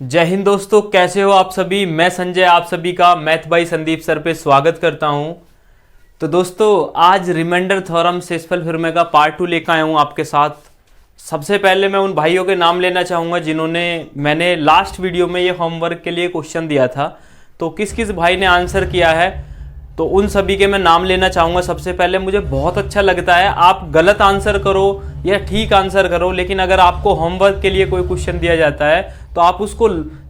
जय हिंद दोस्तों, कैसे हो आप सभी। मैं संजय आप सभी का मैथ बाई संदीप सर पे स्वागत करता हूं। तो दोस्तों आज रिमाइंडर थ्योरम सेसफल फिर्मे का पार्ट 2 लेकर आया हूं आपके साथ। सबसे पहले मैं उन भाइयों के नाम लेना चाहूँगा जिन्होंने मैंने लास्ट वीडियो में ये होमवर्क के लिए क्वेश्चन दिया था, तो किस किस भाई ने आंसर किया है, तो उन सभी के मैं नाम लेना चाहूँगा। सबसे पहले मुझे बहुत अच्छा लगता है आप गलत आंसर करो या ठीक आंसर करो, लेकिन अगर आपको होमवर्क के लिए कोई क्वेश्चन दिया जाता है तो आप उसको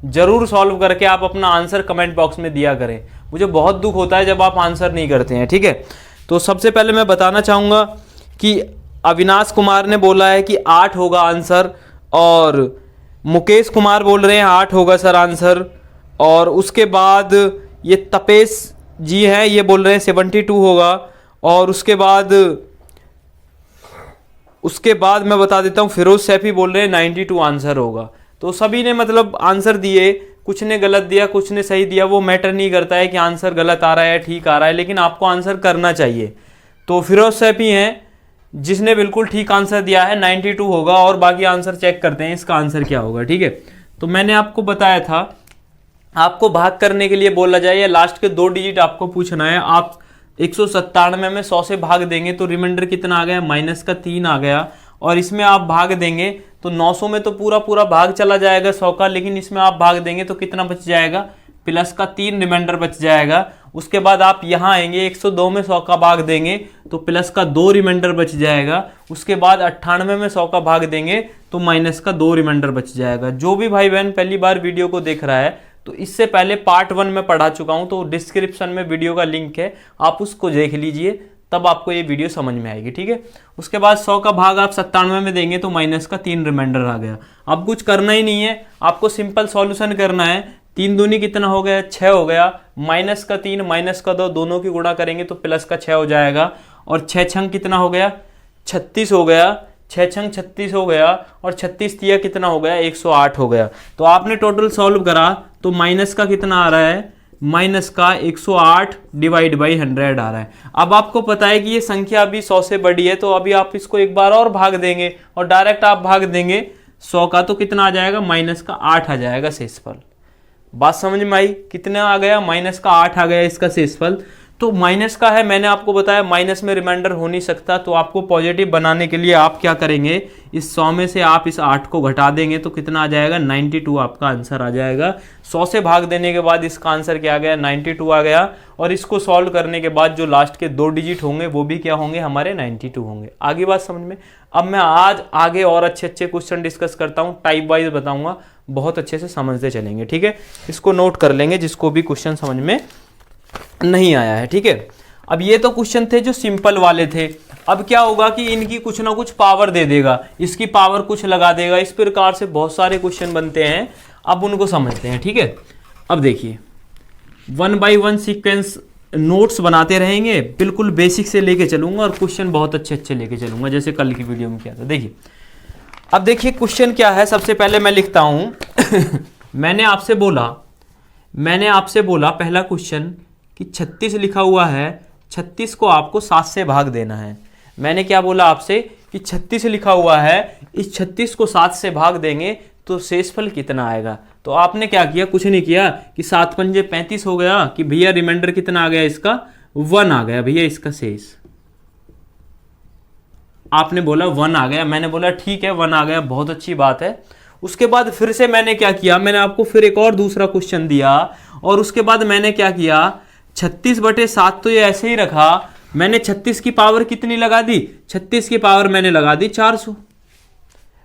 ज़रूर सॉल्व करके आप अपना आंसर कमेंट बॉक्स में दिया करें। मुझे बहुत दुख होता है जब आप आंसर नहीं करते हैं, ठीक है। तो सबसे पहले मैं बताना चाहूँगा कि अविनाश कुमार ने बोला है कि 8 होगा आंसर, और मुकेश कुमार बोल रहे हैं 8 होगा सर आंसर। और उसके बाद ये तपेश जी हैं, ये बोल रहे हैं 72 होगा। और उसके बाद मैं बता देता हूँ फिरोज सैफी बोल रहे हैं 92 आंसर होगा। तो सभी ने मतलब आंसर दिए, कुछ ने गलत दिया कुछ ने सही दिया, वो मैटर नहीं करता है कि आंसर गलत आ रहा है ठीक आ रहा है, लेकिन आपको आंसर करना चाहिए। तो फिरोज सैफी हैं जिसने बिल्कुल ठीक आंसर दिया है, 92 होगा। और बाकी आंसर चेक करते हैं इसका आंसर क्या होगा, ठीक है। तो मैंने आपको बताया था आपको भाग करने के लिए बोला जाए या लास्ट के 2 डिजिट आपको पूछना है। आप 197 में 100 से भाग देंगे तो रिमाइंडर कितना आ गया, -3 आ गया। और इसमें आप भाग देंगे तो 900 में तो पूरा भाग चला जाएगा 100 का, लेकिन इसमें आप भाग देंगे तो कितना बच जाएगा, +3 रिमाइंडर बच जाएगा। उसके बाद आप यहाँ आएंगे 102 में 100 का भाग देंगे तो +2 रिमाइंडर बच जाएगा। उसके बाद 98 में 100 का भाग देंगे तो -2 रिमाइंडर बच जाएगा। जो भी भाई बहन पहली बार वीडियो को देख रहा है तो इससे पहले पार्ट 1 में पढ़ा चुका हूं, तो डिस्क्रिप्शन में वीडियो का लिंक है, आप उसको देख लीजिए, तब आपको ये वीडियो समझ में आएगी, ठीक है। उसके बाद 100 का भाग आप 97 में देंगे तो -3 रिमाइंडर आ गया। अब कुछ करना ही नहीं है, आपको सिंपल सॉल्यूशन करना है। 3 दूनी कितना हो गया, 6 हो गया। -3 -2 दोनों की गुणा करेंगे तो +6 हो जाएगा। और 6 छंग कितना हो गया, 36 हो गया। 6 छंग 36 हो गया, और 36 तिया कितना हो गया, 108 हो गया। तो आपने टोटल सॉल्व करा तो माइनस का कितना आ रहा है, -108 / 100 आ रहा है। अब आपको पता है कि ये संख्या अभी 100 से बड़ी है, तो अभी आप इसको एक बार और भाग देंगे और डायरेक्ट आप भाग देंगे 100 का, तो कितना आ जाएगा, -8 आ जाएगा शेषफल। बात समझ में आई, कितना आ गया, -8 आ गया इसका शेषफल। तो माइनस का है, मैंने आपको बताया माइनस में रिमाइंडर हो नहीं सकता, तो आपको पॉजिटिव बनाने के लिए आप क्या करेंगे, इस 100 में से आप इस 8 को घटा देंगे तो कितना आ जाएगा, 92 आपका आंसर आ जाएगा। 100 से भाग देने के बाद इसका आंसर क्या आ गया, 92 आ गया। और इसको सॉल्व करने के बाद जो लास्ट के 2 डिजिट होंगे वो भी क्या होंगे, हमारे 92 होंगे। आगे बात समझ में। अब मैं आज आगे और अच्छे क्वेश्चन डिस्कस करता हूँ, टाइप वाइज बताऊंगा, बहुत अच्छे से समझते चलेंगे, ठीक है। इसको नोट कर लेंगे जिसको भी क्वेश्चन समझ में नहीं आया है, ठीक है। अब ये तो क्वेश्चन थे जो सिंपल वाले थे। अब क्या होगा कि इनकी कुछ ना कुछ पावर दे देगा, इसकी पावर कुछ लगा देगा, इस प्रकार से बहुत सारे क्वेश्चन बनते हैं। अब उनको समझते हैं, ठीक है। अब देखिए 1 by 1 सीक्वेंस नोट्स बनाते रहेंगे, बिल्कुल बेसिक से लेके चलूंगा और क्वेश्चन बहुत अच्छे लेके चलूंगा, जैसे कल की वीडियो में किया था। देखिए अब देखिए क्वेश्चन क्या है, सबसे पहले मैं लिखता हूं मैंने आपसे बोला पहला क्वेश्चन कि 36 लिखा हुआ है, 36 को आपको 7 से भाग देना है। मैंने क्या बोला आपसे कि 36 लिखा हुआ है, इस 36 को 7 से भाग देंगे तो शेषफल कितना आएगा। तो आपने क्या किया, कुछ नहीं किया कि 7 पंजे 35 हो गया, कि भैया रिमाइंडर कितना आ गया इसका, 1 आ गया भैया इसका शेष। आपने बोला 1 आ गया, मैंने बोला ठीक है 1 आ गया, बहुत अच्छी बात है। उसके बाद फिर से मैंने क्या किया, मैंने आपको फिर एक और दूसरा क्वेश्चन दिया, और उसके बाद मैंने क्या किया, 36/7 तो ये ऐसे ही रखा। मैंने 36 की पावर कितनी लगा दी, 36 की पावर मैंने लगा दी 400।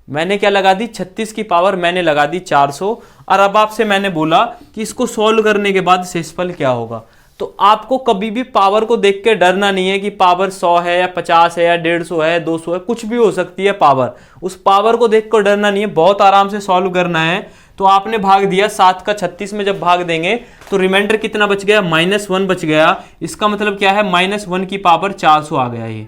मैंने क्या लगा दी, 36 की पावर मैंने लगा दी 400। और अब आपसे मैंने बोला कि इसको सॉल्व करने के बाद शेषफल क्या होगा। तो आपको कभी भी पावर को देख के डरना नहीं है कि पावर 100 है या 50 है या 150 है 200 है, कुछ भी हो सकती है पावर। उस पावर को देख कर डरना नहीं है, बहुत आराम से सॉल्व करना है। तो आपने भाग दिया 7 का 36 में, जब भाग देंगे तो रिमाइंडर कितना बच गया, -1 बच गया। इसका मतलब क्या है, -1 की पावर 400 आ गया, ये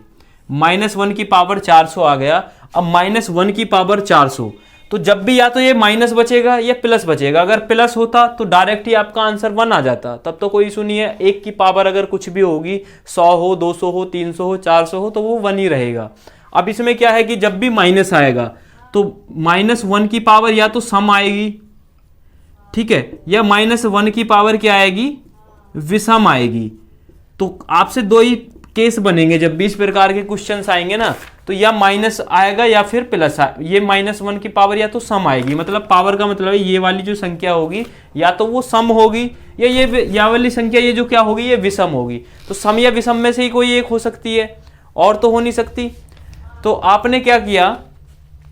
-1 की पावर 400 आ गया। अब -1 की पावर 400, तो जब भी या तो ये माइनस बचेगा या प्लस बचेगा। अगर प्लस होता तो डायरेक्ट ही आपका आंसर 1 आ जाता, तब तो कोई इशू नहीं है। 1 की पावर अगर कुछ भी होगी, 100 हो, 200 हो, 300 हो, 400 हो, तो वो 1 ही रहेगा। अब इसमें क्या है कि जब भी माइनस आएगा तो -1 की पावर या तो सम आएगी ठीक है, या -1 की पावर क्या आएगी, विषम आएगी। तो आपसे दो ही केस बनेंगे जब भी इस प्रकार के क्वेश्चंस आएंगे ना, तो या माइनस आएगा या फिर प्लस ये -1 की पावर या तो सम आएगी, मतलब पावर का मतलब है ये वाली जो संख्या होगी या तो वो सम होगी या ये या वाली संख्या ये जो क्या होगी ये विषम होगी। तो सम या विषम में से ही कोई एक हो सकती है और तो हो नहीं सकती। तो आपने क्या किया,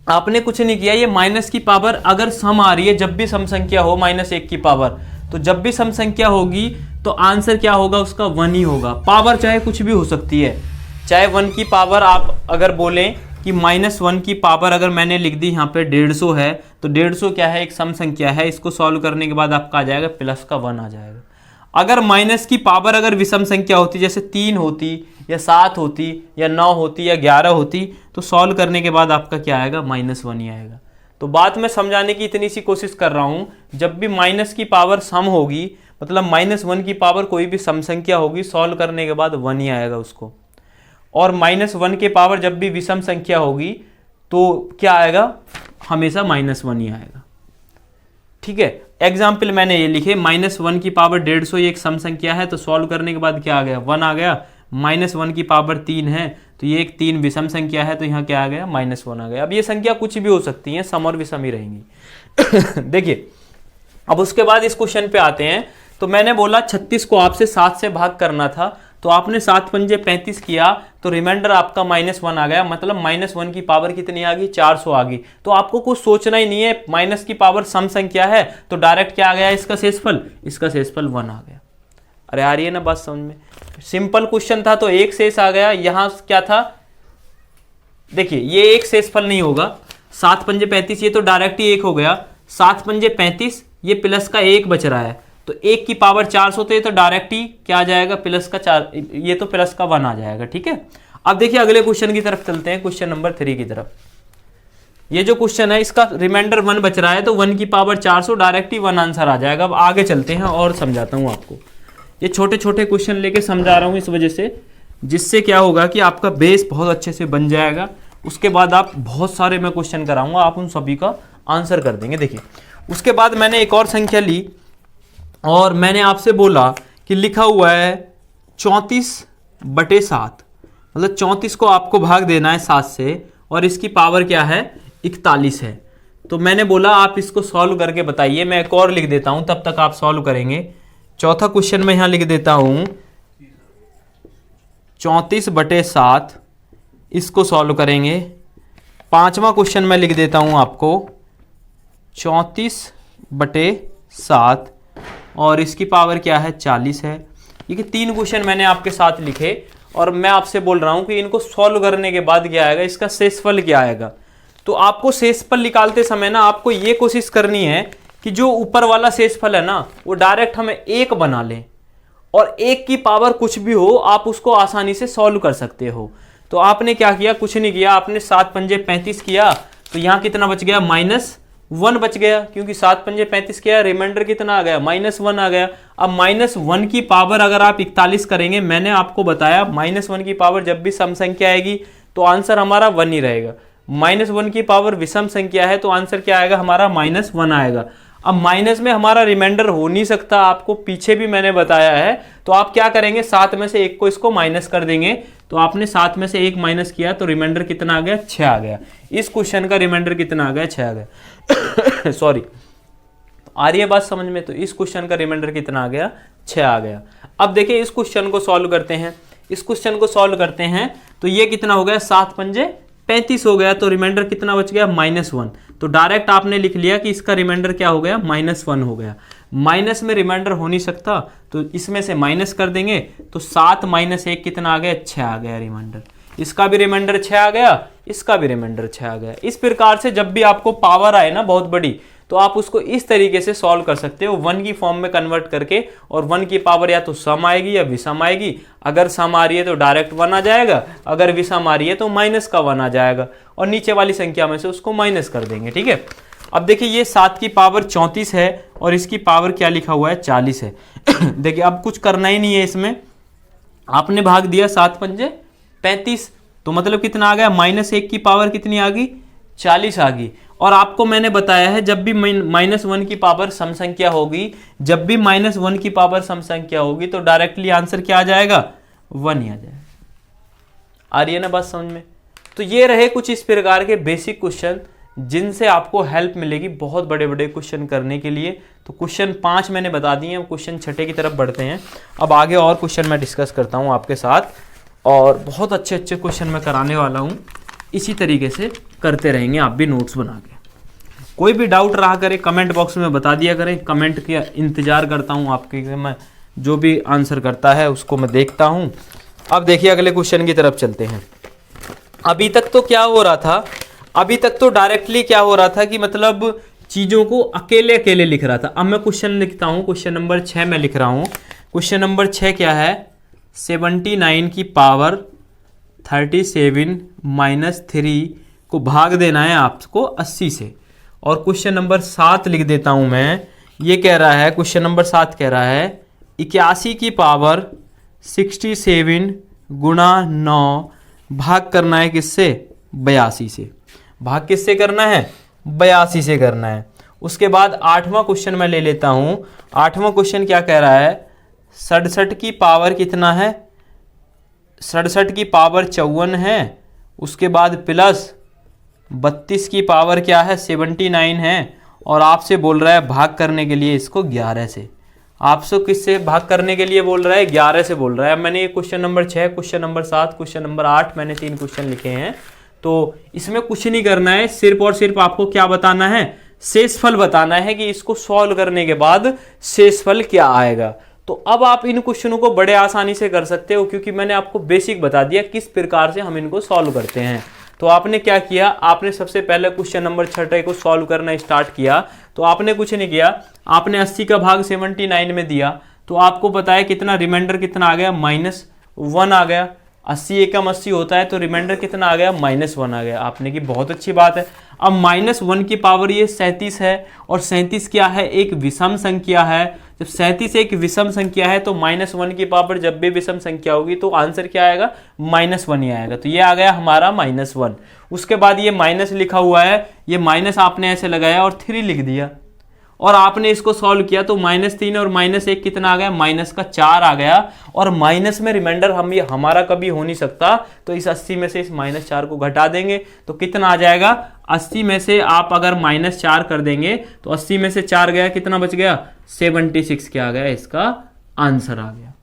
आपने कुछ नहीं किया, ये माइनस की पावर अगर सम आ रही है, जब भी सम संख्या हो -1 की पावर, तो जब भी सम संख्या होगी तो आंसर क्या होगा उसका 1 ही होगा। पावर चाहे कुछ भी हो सकती है, चाहे 1 की पावर आप अगर बोलें कि -1 की पावर अगर मैंने लिख दी यहाँ पे 150 है, तो 150 क्या है, एक सम संख्या है, इसको सॉल्व करने के बाद आपका आ जाएगा प्लस का 1 आ जाएगा। अगर माइनस की पावर अगर विषम संख्या होती, जैसे 3 होती या 7 होती या 9 होती या 11 होती, तो सॉल्व करने के बाद आपका क्या आएगा, -1 ही आएगा। तो बात मैं समझाने की इतनी सी कोशिश कर रहा हूं, जब भी माइनस की पावर सम होगी, मतलब -1 की पावर कोई भी सम संख्या होगी, सॉल्व करने के बाद 1 ही आएगा उसको। और -1 के पावर जब भी विषम संख्या होगी तो क्या आएगा, हमेशा -1 ही आएगा। ठीक है, एग्जाम्पल मैंने ये लिखे, -1 की पावर 150 ये एक सम संख्या है, तो सॉल्व करने के बाद क्या आ गया, 1 आ गया। -1 की पावर 3 है, तो ये एक 3 विषम संख्या है, तो यहाँ क्या आ गया, -1 आ गया। अब ये संख्या कुछ भी हो सकती है, सम और विषम ही रहेंगी। देखिए अब उसके बाद इस क्वेश्चन पे आते हैं। तो मैंने बोला 36 को आपसे 7 से भाग करना था, तो आपने 7 पंजे 35 किया, तो रिमाइंडर आपका -1 आ गया, मतलब -1 की पावर कितनी आ गई, 400 आ गई। तो आपको कुछ सोचना ही नहीं है, माइनस की पावर सम संख्या है, तो डायरेक्ट क्या आ गया, इसका शेषफल 1 आ गया। अरे आ रही है ना बात समझ में, सिंपल क्वेश्चन था तो एक शेष आ गया। यहां क्या था, देखिए ये एक शेषफल नहीं होगा, 7 पंजे 35 ये तो डायरेक्ट ही 1 हो गया, 7 पंजे 35 ये प्लस का 1 बच रहा है, तो 1 की पावर 400, तो ये तो डायरेक्ट ही क्या आ जाएगा, प्लस का 4, ये तो प्लस का 1 आ जाएगा। ठीक है, अब देखिए अगले क्वेश्चन की तरफ चलते हैं, क्वेश्चन नंबर 3 की तरफ। ये जो क्वेश्चन है इसका रिमाइंडर 1 बच रहा है, तो 1 की पावर 400 डायरेक्ट ही 1 आंसर आ जाएगा। अब आगे चलते हैं और समझाता हूं आपको, ये छोटे छोटे क्वेश्चन लेके समझा रहा हूं इस वजह से, जिससे क्या होगा कि आपका बेस बहुत अच्छे से बन जाएगा। उसके बाद आप बहुत सारे मैं क्वेश्चन कराऊंगा, आप उन सभी का आंसर कर देंगे। देखिए उसके बाद मैंने एक और संख्या ली और मैंने आपसे बोला कि लिखा हुआ है 34/7, मतलब 34 को आपको भाग देना है 7 से, और इसकी पावर क्या है, 41 है। तो मैंने बोला आप इसको सॉल्व करके बताइए। मैं एक और लिख देता हूं, तब तक आप सॉल्व करेंगे। चौथा क्वेश्चन मैं यहां लिख देता हूं 34/7, इसको सॉल्व करेंगे। पांचवा क्वेश्चन मैं लिख देता हूं आपको 34/7 और इसकी पावर क्या है, 40 है। ये 3 क्वेश्चन मैंने आपके साथ लिखे और मैं आपसे बोल रहा हूं कि इनको सॉल्व करने के बाद क्या आएगा, इसका शेषफल क्या आएगा। तो आपको शेषफल निकालते समय ना आपको ये कोशिश करनी है कि जो ऊपर वाला शेषफल है ना वो डायरेक्ट हमें 1 बना लें, और 1 की पावर कुछ भी हो आप उसको आसानी से सॉल्व कर सकते हो। तो आपने क्या किया, कुछ नहीं किया, आपने 7 पंजे 35 किया, तो यहाँ कितना बच गया, -1 बच गया, क्योंकि 7 पंजे 35 किया, रिमाइंडर कितना आ गया, -1 आ गया। अब -1 की पावर अगर आप 41 करेंगे, मैंने आपको बताया -1 की पावर जब भी सम संख्या आएगी तो आंसर हमारा 1 ही रहेगा। -1 की पावर विषम संख्या है तो आंसर क्या आएगा हमारा, -1 आएगा। अब माइनस में हमारा रिमाइंडर हो नहीं सकता, आपको पीछे भी मैंने बताया है। तो आप क्या करेंगे, 7 में से 1 को इसको माइनस कर देंगे। तो आपने 7 में से 1 माइनस किया तो रिमाइंडर कितना आ गया, 6 आ गया। इस क्वेश्चन का रिमाइंडर कितना आ गया, 6 आ गया। सॉरी, आ रही है बात समझ में। तो इस क्वेश्चन का रिमाइंडर कितना आ गया, 6 आ गया। अब देखिए इस क्वेश्चन को सॉल्व करते हैं। इस क्वेश्चन को सॉल्व करते हैं तो ये कितना हो गया, 7 पंजे 35 हो गया, तो रिमाइंडर कितना बच गया, -1। तो डायरेक्ट आपने लिख लिया कि इसका रिमाइंडर क्या हो गया, -1 हो गया। माइनस में रिमाइंडर हो नहीं सकता तो इसमें से माइनस कर देंगे, तो 7 - 1 कितना आ गया, 6 आ गया रिमाइंडर। इसका भी रिमाइंडर 6 आ गया, इसका भी रिमाइंडर 6 आ गया। इस प्रकार से जब भी आपको पावर आए ना बहुत बड़ी, तो आप उसको इस तरीके से सॉल्व कर सकते हो, 1 की फॉर्म में कन्वर्ट करके। और 1 की पावर या तो सम आएगी या विषम आएगी। अगर सम आ रही है तो डायरेक्ट 1 आ जाएगा, अगर विषम आ रही है तो माइनस का 1 आ जाएगा, और नीचे वाली संख्या में से उसको माइनस कर देंगे। ठीक है, अब देखिए ये 7 की पावर 34 है और इसकी पावर क्या लिखा हुआ है, 40 है। देखिए अब कुछ करना ही नहीं है इसमें, आपने भाग दिया 7 पंजे 35, तो मतलब कितना आ गया, -1 की पावर कितनी आ गई, 40 आ गई। और आपको मैंने बताया है जब भी -1 की पावर सम संख्या होगी, जब भी -1 की पावर सम संख्या होगी तो डायरेक्टली आंसर क्या आ जाएगा, 1 ही आ जाएगा। आ रही है ना बात समझ में। तो ये रहे कुछ इस प्रकार के बेसिक क्वेश्चन जिनसे आपको हेल्प मिलेगी बहुत बड़े बड़े क्वेश्चन करने के लिए। तो क्वेश्चन 5 मैंने बता दिए हैं, क्वेश्चन 6 की तरफ बढ़ते हैं। अब आगे और क्वेश्चन मैं डिस्कस करता हूँ आपके साथ, और बहुत अच्छे अच्छे क्वेश्चन मैं कराने वाला हूँ। इसी तरीके से करते रहेंगे, आप भी नोट्स बना के। कोई भी डाउट रहा करे कमेंट बॉक्स में बता दिया करें, कमेंट का इंतजार करता हूँ आपके। मैं जो भी आंसर करता है उसको मैं देखता हूँ। अब देखिए अगले क्वेश्चन की तरफ चलते हैं। अभी तक तो क्या हो रहा था, अभी तक तो डायरेक्टली क्या हो रहा था कि मतलब चीज़ों को अकेले अकेले लिख रहा था। अब मैं क्वेश्चन लिखता हूँ, क्वेश्चन नंबर 6 में लिख रहा हूँ। क्वेश्चन नंबर 6 क्या है, 79 की पावर 37 माइनस 3 को भाग देना है आपको 80 से। और क्वेश्चन नंबर 7 लिख देता हूँ मैं। ये कह रहा है, क्वेश्चन नंबर 7 कह रहा है 81 की पावर 67 गुणा 9 भाग करना है किससे, 82 से। भाग किससे करना है, 82 से करना है। उसके बाद 8वां क्वेश्चन मैं ले लेता हूं। 8वां क्वेश्चन क्या कह रहा है, 67 की पावर कितना है, 67 की पावर 54 है। उसके बाद प्लस 32 की पावर क्या है, 79 है। और आपसे बोल रहा है भाग करने के लिए इसको 11 से। आपसे किससे भाग करने के लिए बोल रहा है, 11 से बोल रहा है। मैंने ये question number 6, question number 7, question number 8 मैंने 3 क्वेश्चन लिखे हैं। तो इसमें कुछ नहीं करना है, सिर्फ और सिर्फ आपको क्या बताना है, शेषफल बताना है कि इसको सॉल्व करने के बाद शेषफल क्या आएगा। तो अब आप इन क्वेश्चनों को बड़े आसानी से कर सकते हो, क्योंकि मैंने आपको बेसिक बता दिया किस प्रकार से हम इनको सॉल्व करते हैं। तो आपने क्या किया, आपने सबसे पहले क्वेश्चन नंबर 6 को सॉल्व करना स्टार्ट किया। तो आपने कुछ नहीं किया, आपने 80 का भाग 79 में दिया। तो आपको पता है कितना रिमाइंडर कितना आ गया, -1 आ गया। 80 एकम 80 होता है, तो रिमाइंडर कितना आ गया, -1 आ गया। आपने की बहुत अच्छी बात है। अब -1 की पावर ये 37 है, और 37 क्या है, एक विषम संख्या है। जब 37 एक विषम संख्या है तो -1 की पावर जब भी विषम संख्या होगी तो आंसर क्या आएगा, -1 ही आएगा। तो ये आ गया हमारा -1। उसके बाद ये माइनस लिखा हुआ है, ये माइनस आपने ऐसे लगाया और 3 लिख दिया, और आपने इसको सॉल्व किया तो -3 और -1 कितना आ गया, -4 आ गया। और माइनस में रिमाइंडर हम ये हमारा कभी हो नहीं सकता, तो इस 80 में से इस -4 को घटा देंगे तो कितना आ जाएगा, 80 में से आप अगर -4 कर देंगे तो 80 में से 4 गया, कितना बच गया, 76 क्या आ गया, इसका आंसर आ गया।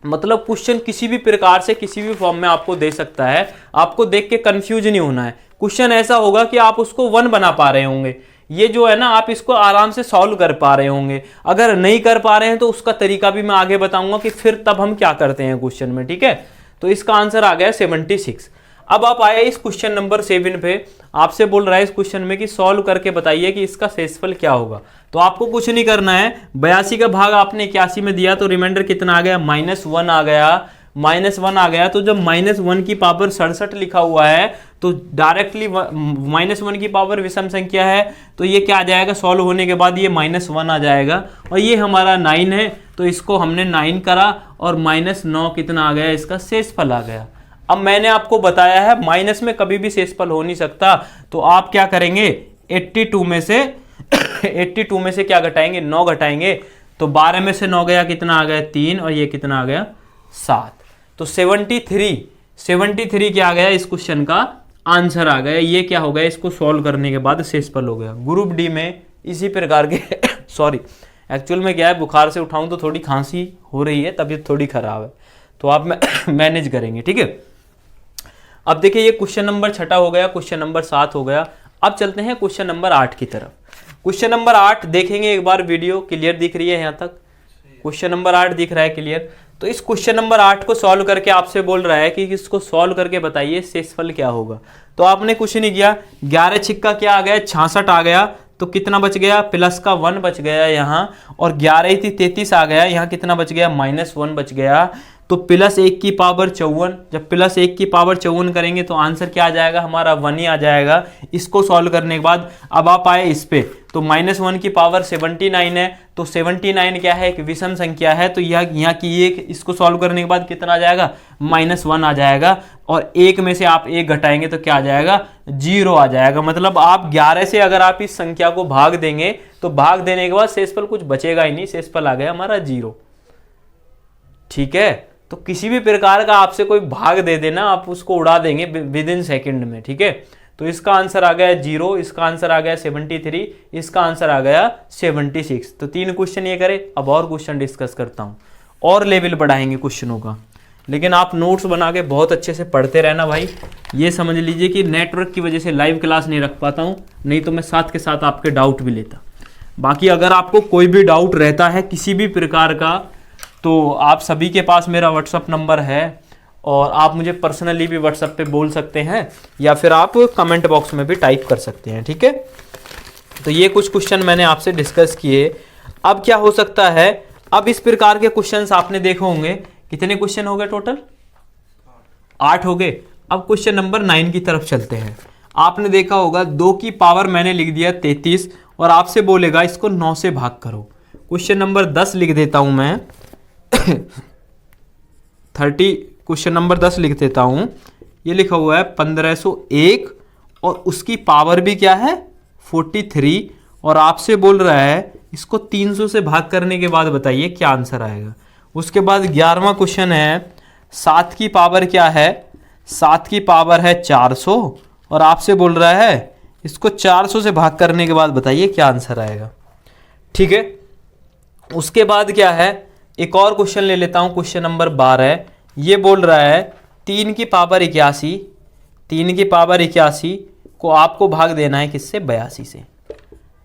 मतलब क्वेश्चन किसी भी प्रकार से किसी भी फॉर्म में आपको दे सकता है, आपको देख के कंफ्यूज नहीं होना है। क्वेश्चन ऐसा होगा कि आप उसको 1 बना पा रहे होंगे, ये जो है ना आप इसको आराम से सॉल्व कर पा रहे होंगे। अगर नहीं कर पा रहे हैं तो उसका तरीका भी मैं आगे बताऊंगा कि फिर तब हम क्या करते हैं क्वेश्चन में, ठीक है। तो इसका आंसर आ गया 76। अब आप आए इस क्वेश्चन नंबर 7 पे, आपसे बोल रहा है इस क्वेश्चन में कि सॉल्व करके बताइए कि इसका शेषफल क्या होगा। तो आपको कुछ नहीं करना है, 82 का भाग आपने 81 में दिया तो रिमाइंडर कितना आ गया, -1 आ गया। -1 आ गया, तो जब -1 की पावर 67 लिखा हुआ है तो डायरेक्टली -1 की पावर विषम संख्या है, तो ये क्या आ जाएगा, सॉल्व होने के बाद ये -1 आ जाएगा। और ये हमारा 9 है, तो इसको हमने 9 करा और -9 कितना आ गया, इसका शेषफल आ गया। अब मैंने आपको बताया है माइनस में कभी भी शेषफल हो नहीं सकता, तो आप क्या करेंगे, 82 में से 82 में से क्या घटाएंगे, 9 घटाएंगे। तो 12 में से 9 गया, कितना आ गया, 3, और ये कितना आ गया, 7। तो 73 क्या आ गया, इस क्वेश्चन का आंसर आ गया। ये क्या हो गया, इसको सॉल्व करने के बाद शेषफल हो गया। ग्रुप डी में इसी प्रकार के सॉरी एक्चुअल में क्या है, बुखार से उठाऊं तो थोड़ी खांसी हो रही है, तबीयत थोड़ी खराब है, तो आप मैनेज करेंगे, ठीक है। अब देखिए ये क्वेश्चन नंबर 6 हो गया, क्वेश्चन नंबर 7 हो गया। अब चलते हैं क्वेश्चन नंबर 8 की तरफ। क्वेश्चन नंबर 8 देखेंगे एक बार, वीडियो क्लियर दिख रही है यहाँ तक, क्वेश्चन नंबर 8 दिख रहा है क्लियर। तो इस क्वेश्चन नंबर 8 को सॉल्व करके आपसे बोल रहा है कि इसको सॉल्व करके बताइए शेषफल क्या होगा। तो आपने कुछ नहीं किया, 11 छिक्का क्या आ गया, 66 आ गया। तो कितना बच गया, प्लस का 1 बच गया यहाँ, और 11 थी 33 आ गया, यहाँ कितना बच गया, -1 बच गया। तो +1^54, जब +1^54 करेंगे तो आंसर क्या आ जाएगा हमारा 1 ही आ जाएगा। इसको सॉल्व करने के बाद अब आप आए इस पे, तो -1^79 है, तो 79 क्या है, एक विषम संख्या है, तो यहाँ की एक, इसको सॉल्व करने के बाद कितना आ जाएगा, -1 आ जाएगा, और 1 में से आप 1 घटाएंगे तो क्या आ जाएगा, 0 आ जाएगा। मतलब आप 11 से अगर आप इस संख्या को भाग देंगे तो भाग देने के बाद शेषफल कुछ बचेगा ही नहीं, शेषफल आ गया हमारा 0। ठीक है, तो किसी भी प्रकार का आपसे कोई भाग दे देना, आप उसको उड़ा देंगे विदिन सेकंड में। ठीक है, तो इसका आंसर आ गया 0, इसका आंसर आ गया 73, इसका आंसर आ गया 76। तो 3 क्वेश्चन ये करे। अब और क्वेश्चन डिस्कस करता हूं, और लेवल बढ़ाएंगे क्वेश्चनों का, लेकिन आप नोट्स बना के बहुत अच्छे से पढ़ते रहना भाई। ये समझ लीजिए कि नेटवर्क की वजह से लाइव क्लास नहीं रख पाता हूं, नहीं तो मैं साथ के साथ आपके डाउट भी लेता। बाकी अगर आपको कोई भी डाउट रहता है किसी भी प्रकार का, तो आप सभी के पास मेरा व्हाट्सअप नंबर है, और आप मुझे पर्सनली भी व्हाट्सएप पे बोल सकते हैं, या फिर आप कमेंट बॉक्स में भी टाइप कर सकते हैं। ठीक है, तो ये कुछ क्वेश्चन मैंने आपसे डिस्कस किए। अब क्या हो सकता है, अब इस प्रकार के क्वेश्चंस आपने देखे होंगे। कितने क्वेश्चन हो गए टोटल, 8 हो गए। अब क्वेश्चन नंबर 9 की तरफ चलते हैं। आपने देखा होगा 2 की पावर मैंने लिख दिया 33, और आपसे बोलेगा इसको 9 से भाग करो। क्वेश्चन नंबर 10 लिख देता हूं मैं 30, क्वेश्चन नंबर 10 लिख देता हूं। ये लिखा हुआ है 1501, और उसकी पावर भी क्या है 43, और आपसे बोल रहा है इसको 300 से भाग करने के बाद बताइए क्या आंसर आएगा। उसके बाद 11वां क्वेश्चन है 7 की पावर क्या है, 7 की पावर है 400, और आपसे बोल रहा है इसको 400 से भाग करने के बाद बताइए क्या आंसर आएगा। ठीक है, उसके बाद क्या है, एक और क्वेश्चन ले लेता हूं, क्वेश्चन नंबर 12। ये बोल रहा है 3 की पावर 81, 3 की पावर 81 को आपको भाग देना है किससे, 82 से।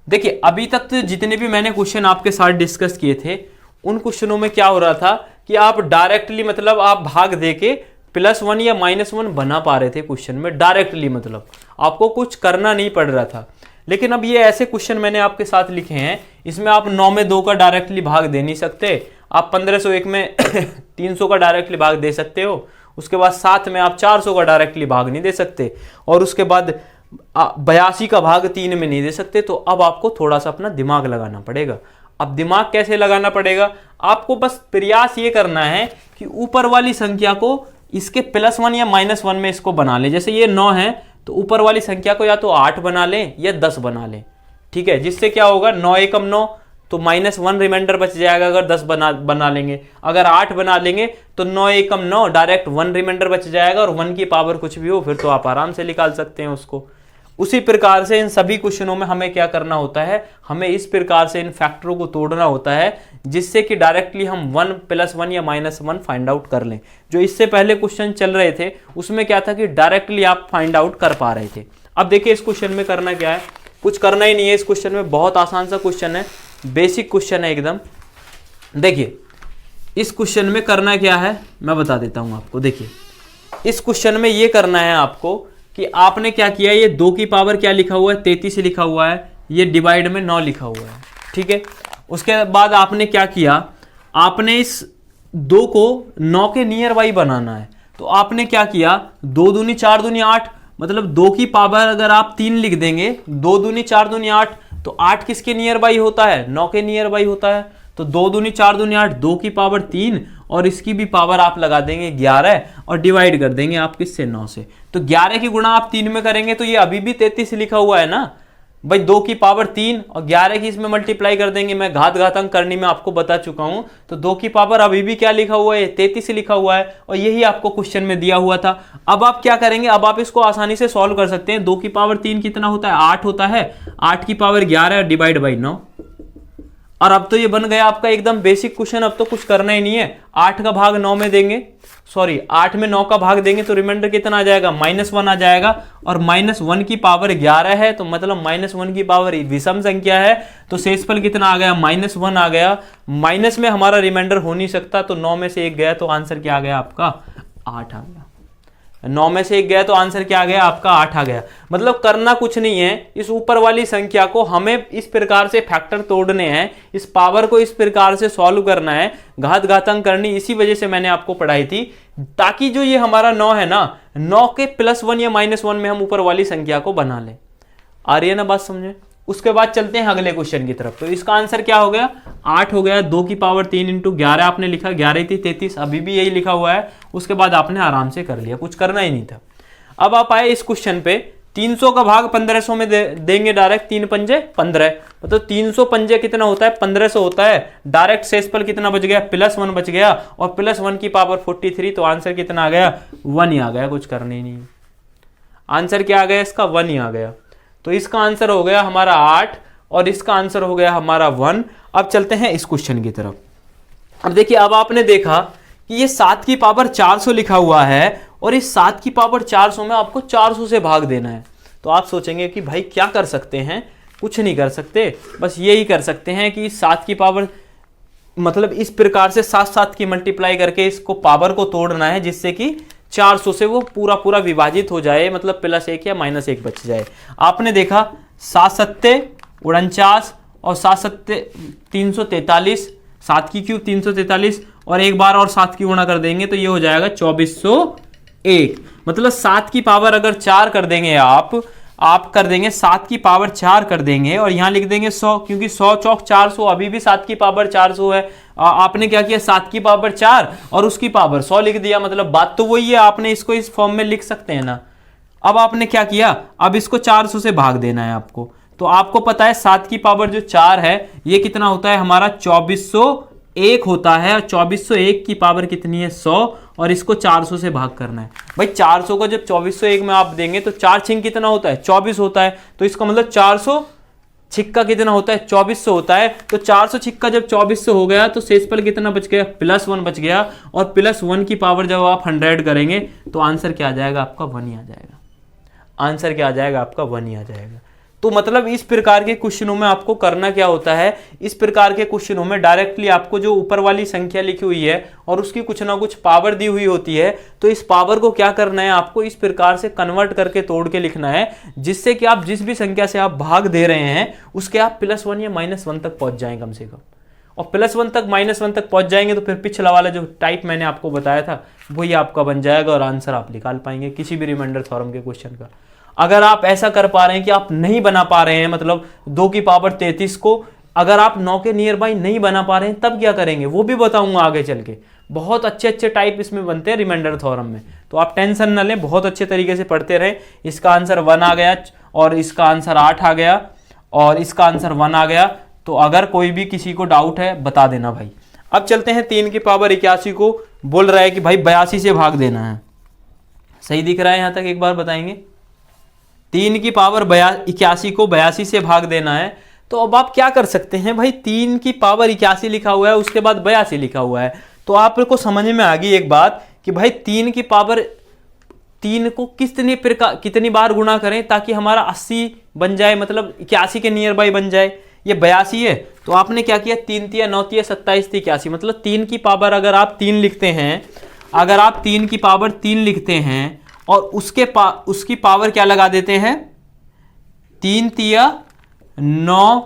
देखिए अभी तक तो जितने भी मैंने क्वेश्चन आपके साथ डिस्कस किए थे, उन क्वेश्चनों में क्या हो रहा था कि आप डायरेक्टली, मतलब आप भाग देके +1 या -1 बना पा रहे थे क्वेश्चन में डायरेक्टली, मतलब आपको कुछ करना नहीं पड़ रहा था। लेकिन अब ये ऐसे क्वेश्चन मैंने आपके साथ लिखे हैं, इसमें आप 9 में 2 का डायरेक्टली भाग दे नहीं सकते, आप 1501 में 300 का डायरेक्टली भाग दे सकते हो, उसके बाद 7 में आप 400 का डायरेक्टली भाग नहीं दे सकते, और उसके बाद 82 का भाग 3 में नहीं दे सकते। तो अब आपको थोड़ा सा अपना दिमाग लगाना पड़ेगा। अब दिमाग कैसे लगाना पड़ेगा, आपको बस प्रयास ये करना है कि ऊपर वाली संख्या को इसके +1 या -1 में इसको बना लें। जैसे ये 9 है, तो ऊपर वाली संख्या को या तो 8 बना लें या 10 बना लें। ठीक है, जिससे क्या होगा, 9 एकम 9, तो -1 रिमाइंडर बच जाएगा अगर 10 बना लेंगे। अगर 8 बना लेंगे तो 9 एकम 9 डायरेक्ट 1 रिमाइंडर बच जाएगा, और 1 की पावर कुछ भी हो फिर तो आप आराम से निकाल सकते हैं उसको। उसी प्रकार से इन सभी क्वेश्चनों में हमें क्या करना होता है, हमें इस प्रकार से इन फैक्टरों को तोड़ना होता है, जिससे कि डायरेक्टली हम 1 +1 या -1 फाइंड आउट कर लें। जो इससे पहले क्वेश्चन चल रहे थे उसमें क्या था कि डायरेक्टली आप फाइंड आउट कर पा रहे थे। अब देखिए इस क्वेश्चन में करना क्या है, कुछ करना ही नहीं है। इस क्वेश्चन में बहुत आसान सा क्वेश्चन है, बेसिक क्वेश्चन है एकदम। देखिए इस क्वेश्चन में करना क्या है मैं बता देता हूं आपको। देखिए इस क्वेश्चन में ये करना है आपको कि आपने क्या किया, ये 2 की पावर क्या लिखा हुआ है 33 लिखा हुआ है, ये डिवाइड में 9 लिखा हुआ है। ठीक है, उसके बाद आपने क्या किया, आपने इस 2 को 9 के नियर बाई बनाना है। तो आपने क्या किया, 2 दूनी 4 दूनी 8, मतलब 2 की पावर अगर आप 3 लिख देंगे, 2 दूनी 4 दूनी 8, तो 8 किसके नियर बाई होता है, 9 के नियर बाई होता है। तो 2 दूनी 4 दूनी 8, 2 की पावर 3, और इसकी भी पावर आप लगा देंगे 11, और डिवाइड कर देंगे आप किससे, 9 से। तो 11 की गुणा आप 3 में करेंगे तो ये अभी भी 33 लिखा हुआ है ना भाई। 2 की पावर 3 और 11 की इसमें मल्टीप्लाई कर देंगे। मैं घात अंक करनी में आपको बता चुका हूं। तो 2 की पावर अभी भी क्या लिखा हुआ है, 33 लिखा हुआ है, और यही आपको क्वेश्चन में दिया हुआ था। अब आप क्या करेंगे, अब आप इसको आसानी से सॉल्व कर सकते हैं। 2 की पावर 3 कितना होता है, 8 होता है, 8 की पावर 11 डिवाइड बाई 9, और अब तो ये बन गया आपका एकदम बेसिक क्वेश्चन। अब तो कुछ करना ही नहीं है, 8 का भाग 9 में देंगे, सॉरी 8 में 9 का भाग देंगे तो रिमाइंडर कितना आ जाएगा, -1 आ जाएगा, और -1 की पावर 11 है, तो मतलब -1 की पावर विषम संख्या है, तो शेषफल कितना आ गया, -1 आ गया। माइनस में हमारा रिमाइंडर हो नहीं सकता, तो 9 में से 1 गया, तो आंसर क्या आ गया आपका, 8 आ गया। 9 में से 1 गया तो आंसर क्या आ गया आपका 8 आ गया। मतलब करना कुछ नहीं है, इस ऊपर वाली संख्या को हमें इस प्रकार से फैक्टर तोड़ने हैं, इस पावर को इस प्रकार से सॉल्व करना है, घात घातांक करनी। इसी वजह से मैंने आपको पढ़ाई थी, ताकि जो ये हमारा 9 है ना, 9 के +1 या -1 में हम ऊपर वाली संख्या को बना लें। आ रही है ना बात समझे। उसके बाद चलते हैं अगले क्वेश्चन की तरफ। तो इसका आंसर क्या हो गया 8 हो गया। 2 की पावर 3 × 11 आपने लिखा, 11 थी 33, अभी भी यही लिखा हुआ है। उसके बाद आपने आराम से कर लिया, कुछ करना ही नहीं था। अब आप आए इस क्वेश्चन पे, 300 का भाग 1500 में देंगे डायरेक्ट, 3 पंजे 15, मतलब 300 पंजे कितना होता है 1500 होता है। डायरेक्ट शेषफल कितना बच गया +1 बच गया, और +1 की पावर 43, तो आंसर कितना आ गया 1 ही आ गया, कुछ करना ही नहीं। आंसर क्या आ गया इसका 1 ही आ गया। तो इसका आंसर हो गया हमारा 8 और इसका आंसर हो गया हमारा 1। अब चलते हैं इस क्वेश्चन की तरफ। अब देखिए, अब आपने देखा कि ये 7 की पावर 400 लिखा हुआ है और इस 7 की पावर 400 में आपको 400 से भाग देना है। तो आप सोचेंगे कि भाई क्या कर सकते हैं, कुछ नहीं कर सकते, बस यही कर सकते हैं कि 7 की पावर मतलब इस प्रकार से 7 की मल्टीप्लाई करके इसको पावर को तोड़ना है, जिससे कि 400 से वो पूरा पूरा विभाजित हो जाए, मतलब +1 या -1 बच जाए। आपने देखा 7 सत्ते 49 और 7 सत्ते 343, 7 की क्यूब 343, और एक बार और 7 की गुणा कर देंगे तो ये हो जाएगा 2401। मतलब 7 की पावर अगर 4 कर देंगे आप कर देंगे 7 की पावर 4 कर देंगे, और यहां लिख देंगे 100, क्योंकि 100 चौक 400, अभी भी 7 की पावर 400 है। आपने क्या किया 7 की पावर 4 और उसकी पावर 100 लिख दिया, मतलब बात तो वही है, आपने इसको इस फॉर्म में लिख सकते हैं ना। अब आपने क्या किया, अब इसको 400 से भाग देना है आपको। तो आपको पता है 7 की पावर जो 4 है ये कितना होता है हमारा 2401 होता है, और 2401 की पावर कितनी है 100, और इसको 400 से भाग करना है। भाई 400 को जब 2401 में आप देंगे तो 4 छिंग कितना होता है 24 होता है, तो इसका मतलब 400 छिक्का कितना होता है 2400 होता है। तो 400 छिक्का जब 2400 हो गया तो शेषफल कितना बच गया +1 बच गया, और +1 की पावर जब आप 100 करेंगे तो आंसर क्या आ जाएगा आपका 1 ही आ जाएगा। आंसर क्या आ जाएगा आपका 1 ही आ जाएगा। तो मतलब इस प्रकार के क्वेश्चनों में आपको करना क्या होता है, इस प्रकार के क्वेश्चनों में डायरेक्टली आपको जो ऊपर वाली संख्या लिखी हुई है और उसकी कुछ ना कुछ पावर दी हुई होती है, तो इस पावर को क्या करना है आपको इस प्रकार से कन्वर्ट करके तोड़ के लिखना है, जिससे कि आप जिस भी संख्या से आप भाग दे रहे हैं उसके आप +1 या -1 तक पहुंच जाएं कम से कम। और +1 तक -1 तक पहुंच जाएंगे तो फिर पिछला वाला जो टाइप मैंने आपको बताया था वही आपका बन जाएगा, और आंसर आप निकाल पाएंगे किसी भी रिमाइंडर थ्योरम के क्वेश्चन का। अगर आप ऐसा कर पा रहे हैं कि आप नहीं बना पा रहे हैं, मतलब 2 की पावर 33 को अगर आप 9 के नियर बाई नहीं बना पा रहे हैं, तब क्या करेंगे वो भी बताऊंगा आगे चल के। बहुत अच्छे अच्छे टाइप इसमें बनते हैं रिमाइंडर थ्योरम में, तो आप टेंशन न लें, बहुत अच्छे तरीके से पढ़ते रहें। इसका आंसर 1 आ गया, और इसका आंसर 8 आ गया, और इसका आंसर 1 आ गया। तो अगर कोई भी किसी को डाउट है बता देना भाई। अब चलते हैं 3 की पावर 81 को, बोल रहा है कि भाई 82 से भाग देना है। सही दिख रहा है यहां तक, एक बार बताएंगे। 3 की पावर 81 को 82 से भाग देना है। तो अब आप क्या कर सकते हैं भाई, 3 की पावर 81 लिखा हुआ है, उसके बाद 82 लिखा हुआ है, तो आपको समझ में आ गई एक बात कि भाई 3 की पावर 3 को कितनी बार गुणा करें ताकि हमारा 80 बन जाए, मतलब 81 के नियर बाई बन जाए। ये 82 है, तो आपने क्या किया 3 तिया 9 तिया 27 थी 81, मतलब 3 की पावर अगर आप 3 लिखते हैं, अगर आप 3 की पावर 3 लिखते हैं और उसकी पावर क्या लगा देते हैं 3 तिया 9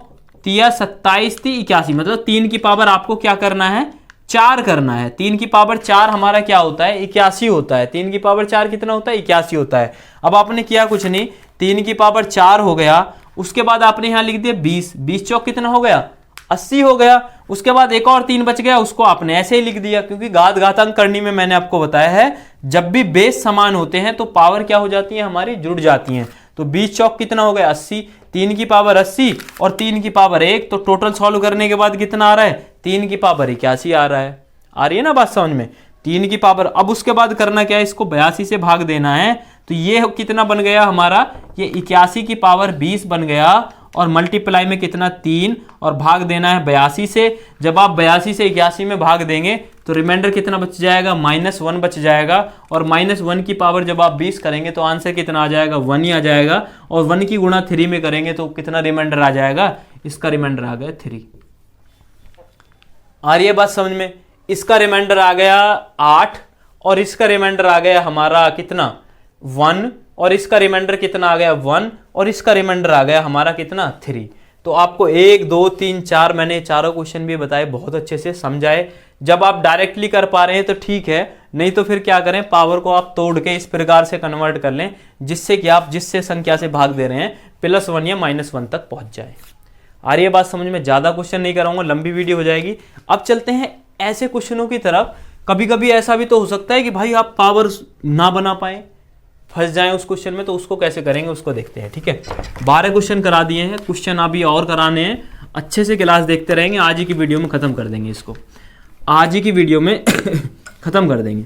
तिया 27 थी 81, मतलब 3 की पावर आपको क्या करना है 4 करना है। 3 की पावर 4 हमारा क्या होता है 81 होता है। 3 की पावर 4 कितना होता है 81 होता है। अब आपने किया कुछ नहीं, 3 की पावर 4 हो गया, उसके बाद आपने यहां लिख दिया 20, 20 चौक कितना हो गया 80 हो गया। उसके बाद एक और 3 बच गया, उसको आपने ऐसे ही लिख दिया, क्योंकि घात घातांक करनी में मैंने आपको बताया है जब भी बेस समान होते हैं तो पावर क्या हो जाती है हमारी जुड़ जाती हैं। तो 20 चौक कितना हो गया 80, 3 की पावर 80 और 3 की पावर 1, तो टोटल सॉल्व करने के बाद कितना आ रहा है 3 की पावर 81 आ रहा है। आ रही है ना बात समझ में, 3 की पावर। अब उसके बाद करना क्या है, इसको 82 से भाग देना है, तो ये कितना बन गया हमारा, ये 81 की पावर 20 बन गया, और मल्टीप्लाई में कितना 3, और भाग देना है 82 से। जब आप 82 से 81 में भाग देंगे तो रिमाइंडर कितना बच जाएगा -1 बच जाएगा, और -1 की पावर जब आप 20 करेंगे तो आंसर कितना आ जाएगा 1 ही आ जाएगा, और 1 की गुणा 3 में करेंगे तो कितना रिमाइंडर आ जाएगा, इसका रिमाइंडर आ गया 3। आ रही है बात समझ में, इसका रिमाइंडर आ गया 8 और इसका रिमाइंडर आ गया हमारा कितना 1 और इसका रिमाइंडर कितना आ गया 1 और इसका रिमाइंडर आ गया हमारा कितना 3। तो आपको 1 2 3 4 मैंने चारों क्वेश्चन भी बताए, बहुत अच्छे से समझाए। जब आप डायरेक्टली कर पा रहे हैं तो ठीक है, नहीं तो फिर क्या करें, पावर को आप तोड़ के इस प्रकार से कन्वर्ट कर लें जिससे कि आप जिससे संख्या से भाग दे रहे हैं +1 या -1 तक पहुंच जाए। आ रही है बात समझ में? ज्यादा क्वेश्चन नहीं कराऊंगा, लंबी वीडियो हो जाएगी। अब चलते हैं ऐसे क्वेश्चनों की तरफ। कभी कभी ऐसा भी तो हो सकता है कि भाई आप पावर ना बना पाए, फंस जाएं उस क्वेश्चन में, तो उसको कैसे करेंगे उसको देखते हैं। ठीक है, 12 क्वेश्चन करा दिए हैं, क्वेश्चन अभी और कराने हैं। अच्छे से क्लास देखते रहेंगे, आज ही की वीडियो में खत्म कर देंगे इसको, आज ही की वीडियो में खत्म कर देंगे।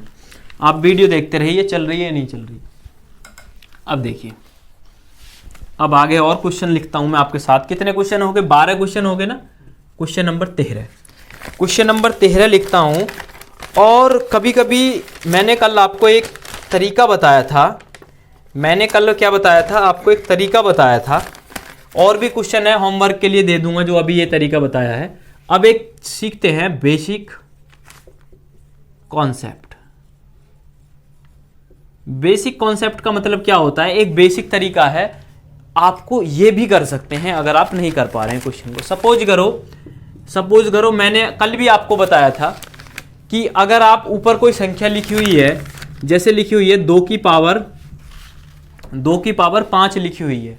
आप वीडियो देखते रहिए, चल रही है नहीं चल रही। अब देखिए, अब आगे और क्वेश्चन लिखता हूं मैं आपके साथ। कितने क्वेश्चन हो गए? 12 क्वेश्चन हो गए ना। क्वेश्चन नंबर 13, क्वेश्चन नंबर 13 लिखता हूं। और कभी कभी मैंने कल आपको एक तरीका बताया था, मैंने कल क्या बताया था आपको, एक तरीका बताया था। और भी क्वेश्चन है, होमवर्क के लिए दे दूंगा जो अभी ये तरीका बताया है। अब एक सीखते हैं बेसिक कॉन्सेप्ट। बेसिक कॉन्सेप्ट का मतलब क्या होता है? एक बेसिक तरीका है, आपको ये भी कर सकते हैं अगर आप नहीं कर पा रहे हैं क्वेश्चन को। सपोज करो मैंने कल भी आपको बताया था कि अगर आप ऊपर कोई संख्या लिखी हुई है, जैसे लिखी हुई है 2 की पावर 5 लिखी हुई है,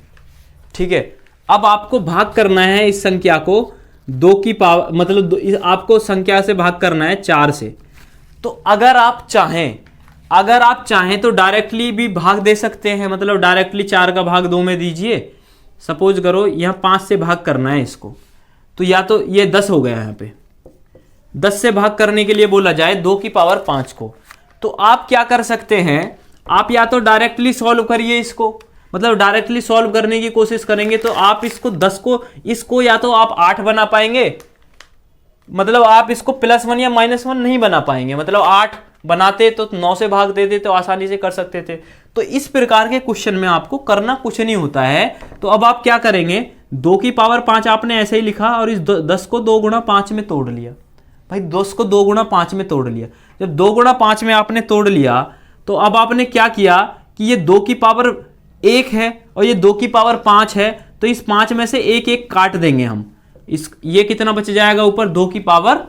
ठीक है। अब आपको भाग करना है इस संख्या को 2 की पावर, मतलब आपको संख्या से भाग करना है 4 से। तो अगर आप चाहें तो डायरेक्टली भी भाग दे सकते हैं, मतलब डायरेक्टली 4 का भाग 2 में दीजिए। सपोज करो यहाँ 5 से भाग करना है इसको, तो या तो ये 10 हो गया, यहाँ पे 10 से भाग करने के लिए बोला जाए 2 की पावर 5 को, तो आप क्या कर सकते हैं, आप या तो डायरेक्टली सॉल्व करिए इसको, मतलब डायरेक्टली सॉल्व करने की कोशिश करेंगे तो आप इसको 10 को, इसको या तो आप 8 बना पाएंगे, मतलब आप इसको +1 या -1 नहीं बना पाएंगे, मतलब 8 बनाते तो 9 से भाग देते तो आसानी से कर सकते थे। तो इस प्रकार के क्वेश्चन में आपको करना कुछ नहीं होता है। तो अब आप क्या करेंगे, 2 की पावर 5 आपने ऐसे ही लिखा और इस 10 को 2 गुणा 5 में तोड़ लिया। भाई 10 को 2 गुणा 5 में तोड़ लिया। जब 2 गुणा 5 में आपने तोड़ लिया तो अब आपने क्या किया कि ये 2 की पावर 1 है और ये 2 की पावर 5 है, तो इस 5 में से एक काट देंगे हम। ये कितना बच जाएगा ऊपर, 2 की पावर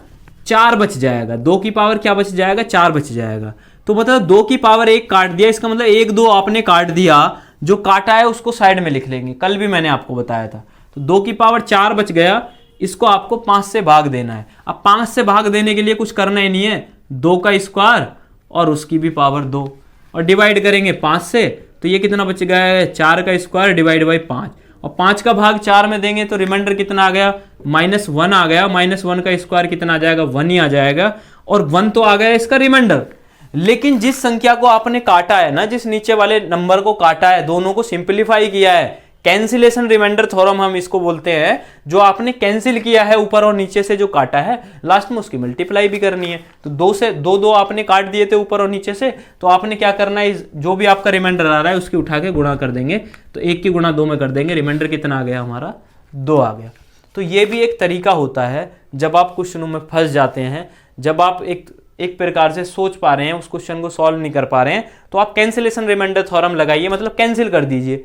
4 बच जाएगा। 2 की पावर क्या बच जाएगा, 4 बच जाएगा। तो मतलब 2 की पावर 1 काट दिया, इसका मतलब 1 2 आपने काट दिया, जो काटा है उसको साइड में लिख लेंगे, कल भी मैंने आपको बताया था। तो 2 की पावर 4 बच गया, इसको आपको 5 से भाग देना है। अब 5 से भाग देने के लिए कुछ करना ही नहीं है, 2 का स्क्वायर और उसकी भी पावर 2 और डिवाइड करेंगे 5 से, तो ये कितना बच गया, 4 का स्क्वायर डिवाइड बाई 5, और 5 का भाग 4 में देंगे तो रिमाइंडर कितना आ गया, -1 आ गया। -1 का स्क्वायर कितना आ जाएगा, 1 ही आ जाएगा, और 1 तो आ गया इसका रिमाइंडर। लेकिन जिस संख्या को आपने काटा है ना, जिस नीचे वाले नंबर को काटा है, दोनों को सिंप्लीफाई किया है, कैंसिलेशन रिमाइंडर थ्योरम हम इसको बोलते हैं। जो आपने कैंसिल किया है ऊपर और नीचे से जो काटा है, लास्ट में उसकी मल्टीप्लाई भी करनी है। तो 2 से 2 आपने काट दिए थे ऊपर और नीचे से, तो आपने क्या करना है, जो भी आपका रिमाइंडर आ रहा है उसकी उठा के गुणा कर देंगे, तो 1 की गुणा 2 में कर देंगे, रिमाइंडर कितना आ गया हमारा, 2 आ गया। तो ये भी एक तरीका होता है जब आप क्वेश्चनों में फंस जाते हैं, जब आप एक प्रकार से सोच पा रहे हैं, उस क्वेश्चन को सॉल्व नहीं कर पा रहे हैं, तो आप कैंसिलेशन रिमाइंडर थ्योरम लगाइए, मतलब कैंसिल कर दीजिए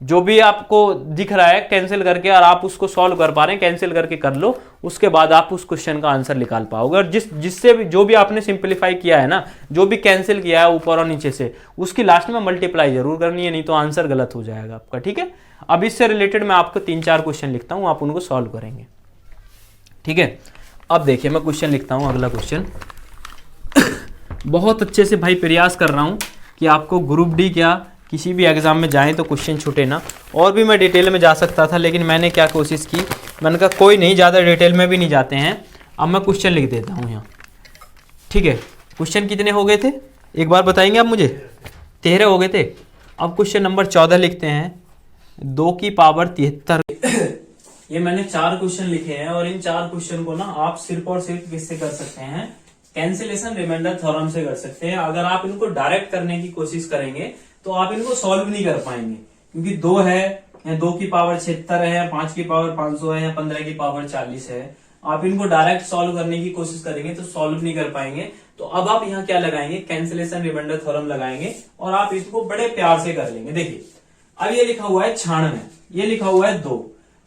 जो भी आपको दिख रहा है, कैंसिल करके, और आप उसको सॉल्व कर पा रहे हैं, कैंसिल करके कर लो, उसके बाद आप उस क्वेश्चन का आंसर निकाल पाओगे। और जिससे भी जो भी आपने सिंप्लीफाई किया है ना, जो भी कैंसिल किया है ऊपर और नीचे से, उसकी लास्ट में मल्टीप्लाई जरूर करनी है, नहीं तो आंसर गलत हो जाएगा आपका। ठीक है, अब इससे रिलेटेड मैं आपको 3-4 क्वेश्चन लिखता हूं, आप उनको सॉल्व करेंगे। ठीक है, अब देखिए मैं क्वेश्चन लिखता हूं, अगला क्वेश्चन। बहुत अच्छे से भाई प्रयास कर रहा हूं कि आपको ग्रुप डी क्या किसी भी एग्जाम में जाएं तो क्वेश्चन छूटे ना। और भी मैं डिटेल में जा सकता था, लेकिन मैंने क्या कोशिश की, मैंने कहा कोई नहीं, ज़्यादा डिटेल में भी नहीं जाते हैं, अब मैं क्वेश्चन लिख देता हूँ यहाँ। ठीक है, क्वेश्चन कितने हो गए थे एक बार बताएंगे आप मुझे? 13 हो गए थे। अब क्वेश्चन नंबर 14 लिखते हैं, 2 की पावर 73। ये मैंने 4 क्वेश्चन लिखे हैं, और इन 4 क्वेश्चन को ना आप सिर्फ और सिर्फ किससे कर सकते हैं, कैंसिलेशन रिमाइंडर थ्योरम से कर सकते हैं। अगर आप इनको डायरेक्ट करने की कोशिश करेंगे तो आप इनको सॉल्व नहीं कर पाएंगे, क्योंकि 2 है, 2 की पावर 76 है, 5 की पावर 500 है, या 15 की पावर 40 है। आप इनको डायरेक्ट सॉल्व करने की कोशिश करेंगे तो सॉल्व नहीं कर पाएंगे। तो अब आप यहाँ क्या लगाएंगे, कैंसिलेशन रिमाइंडर थ्योरम लगाएंगे और आप इसको बड़े प्यार से कर लेंगे। देखिए अब ये लिखा हुआ है 96, ये लिखा हुआ है 2।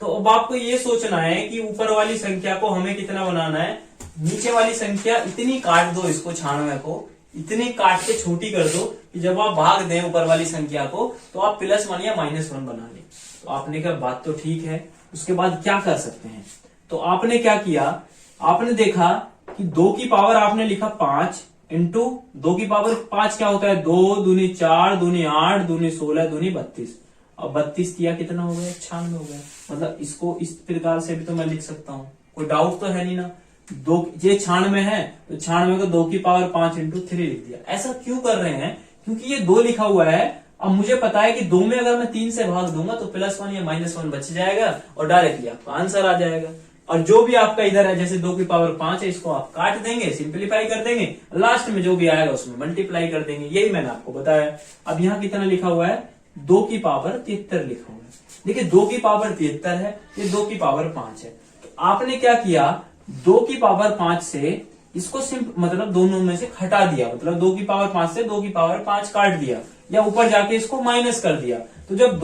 तो अब आपको ये सोचना है कि ऊपर वाली संख्या को हमें कितना बनाना है, नीचे वाली संख्या इतनी काट दो, इसको 96 को इतनी काट के छोटी कर दो कि जब आप भाग दें ऊपर वाली संख्या को तो आप +1 या -1 बना लें। तो आपने कहा बात तो ठीक है, उसके बाद क्या कर सकते हैं। तो आपने क्या किया, आपने देखा कि 2 की पावर आपने लिखा 5 इंटू 2 की पावर 5 क्या होता है, 2 दूनी 4 दूनी 8 दूनी 16 दूनी 32। अब 32 किया कितना हो गया, 96 हो गया। मतलब इसको इस प्रकार से भी तो मैं लिख सकता हूँ, कोई डाउट तो है नहीं ना। 2 ये 96 है तो 96 को 2 की पावर 5 इंटू 3 लिख दिया। ऐसा क्यों कर रहे हैं, क्योंकि ये 2 लिखा हुआ है। अब मुझे पता है कि 2 में अगर मैं 3 से भाग दूंगा तो +1 या -1 बच जाएगा और डायरेक्टली आपका आंसर आ जाएगा। और जो भी आपका इधर है, जैसे 2 की पावर 5 है, इसको आप काट देंगे, सिंप्लीफाई कर देंगे, लास्ट में जो भी आएगा उसमें मल्टीप्लाई कर देंगे। यही मैंने आपको बताया। अब यहाँ कितना लिखा हुआ है, 2 की पावर 73 लिखा हुआ है। देखिए 2 की पावर 73 है, ये 2 की पावर 5 है। तो आपने क्या किया, 2 की पावर 5 से इसको मतलब दोनों में से हटा दिया, मतलब 2 की पावर 5 से 2 की पावर 5 काट दिया या ऊपर जाके इसको माइनस कर दिया। तो जब